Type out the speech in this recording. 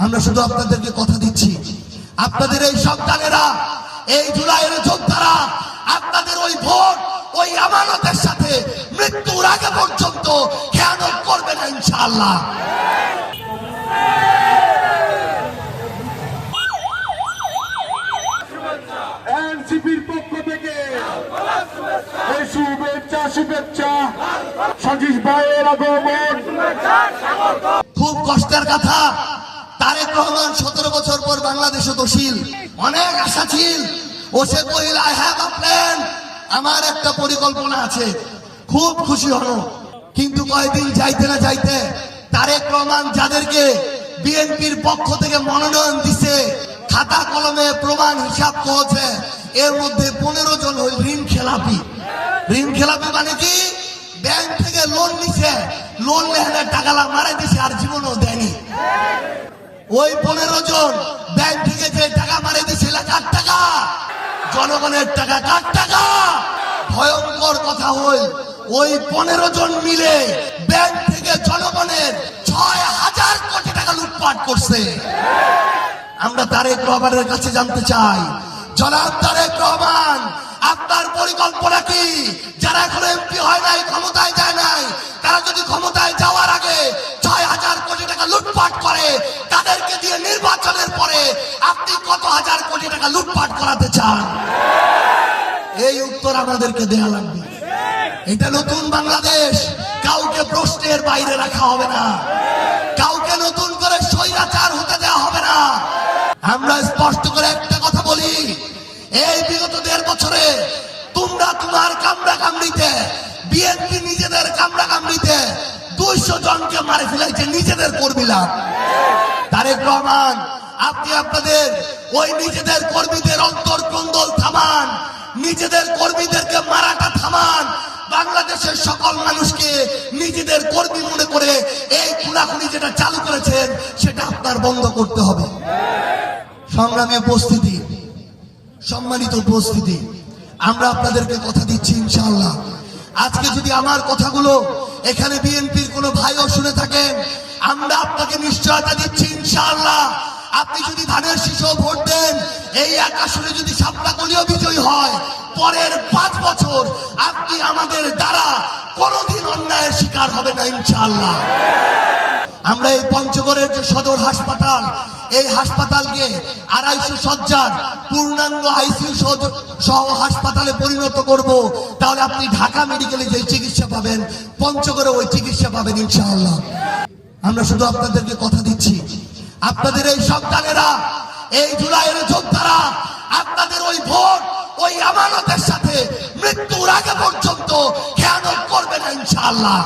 আমরা শুধু আপনাদেরকে কথা দিচ্ছি, আপনাদের এই সন্তানেরা, এই জুলাইয়ের যোদ্ধারা আপনাদের ওই ভোট, ওই আমানতের সাথে মৃত্যুর আগে পর্যন্ত খেয়ানত করবে না ইনশাআল্লাহ। এনসিপির পক্ষ থেকে এই শুভেচ্ছা সতীশ ভাইয়ের আগমন। খুব কষ্টের কথা, তারেক রহমান 17 বছর পর বাংলাদেশে তশিল। অনেক আশা ছিল, ও সে কহিল আই হ্যাভ আ প্ল্যান, আমার একটা পরিকল্পনা আছে। খুব খুশি হলো, কিন্তু কয়েকদিন যাইতে না যাইতে তারেক রহমান যাদেরকে বিএনপির পক্ষ থেকে মনোনয়ন দিছে, খাতা কলমে প্রমাণ হিসাব করেছে, এর মধ্যে 15 জন ওই ঋণ খেলাপি। ঋণ খেলাপি মানে কি? ব্যাংক থেকে লোন নিছে, লোন লেহানের টাকা মারাই দিছে, আর জীবনও দেয়নি। ওই 15 জন ব্যাংক থেকে যে টাকা মারে দিছিল, কার টাকা? জনগণের টাকা। কার টাকা? ভয়ঙ্কর কথা হই, ওই 15 জন মিলে ব্যাংক থেকে জনগণের 6000 কোটি টাকা লুটপাট করছে। আমরা তারেক রহমানের কাছে জানতে চাই, জনাব তারেক রহমান, আপনার পরিকল্পনা কি? যারা এখন এমপি হয় নাই, ক্ষমতায় যায় নাই, তারা যদি ক্ষমতায় যাওয়ার আগে 6000 কোটি টাকা লুটপাট করে, তাদেরকে দিয়ে নির্বাচনের পরে আপনি কত হাজার কোটি টাকা লুটপাট করাতে চান? এই উত্তর আমাদেরকে দেয়া লাগবে। এটা নতুন বাংলাদেশ, কাউকে প্রশ্নের বাইরে রাখা হবে না, কাউকে নতুন করে স্বৈরাচার হতে দেওয়া হবে না। আমরা স্পষ্ট করে একটা কথা বলি, এই বিগত 1.5 বছরে তোমরা তোমার কামড়া কামড়িতে, বিএনপি নিজেদের কামড়া কামড়িতে 200 জনকে মারে ফেলাইছে, নিজেদের কর্মীরা। তারেক রহমান, আপনি আপনাদের ওই নিজেদের কর্মীদের অন্তর্কন্দল থামান, নিজেদের কর্মীদেরকে মারাটা থামান। বাংলাদেশের সকল মানুষকে নিজেদের কর্মী মনে করে এই খুনাখুনি যেটা চালু করেছেন, সেটা আপনার বন্ধ করতে হবে। সংগ্রামী উপস্থিতি, সম্মানিত উপস্থিতি, আমরা আপনাদেরকে কথা দিচ্ছি ইনশাআল্লাহ, আজকে যদি আমার কথাগুলো এখানে বিএনপির কোনো ভাইও শুনে থাকেন, আমরা আপনাকে নিশ্চয়তা দিচ্ছি ইনশাআল্লাহ, আপনি যদি ধানের শীষেও ভোট দেন, এই এক আসনে যদি সাপলাকলিও বিজয়ী হয়, পরের 5 বছর আপনি আমাদের দ্বারা কোনোদিন অন্যায়ের শিকার হবে না ইনশাআল্লাহ। আমরা এই পঞ্চগড়ের যে সদর হাসপাতাল, এই হাসপাতালকে 250 শয্যার পূর্ণাঙ্গ আইসিইউ সহ হাসপাতালে পরিণত করব। তাহলে আপনি ঢাকা মেডিকেলে যে চিকিৎসা পাবেন, পঞ্চগড়ে ওই চিকিৎসা পাবেন ইনশাআল্লাহ। আমরা শুধু আপনাদেরকে কথা দিচ্ছি, আপনাদের এই সন্তানেরা, এই জুলাইয়ের যোদ্ধারা আপনাদের ওই ভোট, ওই আমানতের সাথে মৃত্যুর আগে পর্যন্ত খেয়ানত করবে না ইনশাআল্লাহ।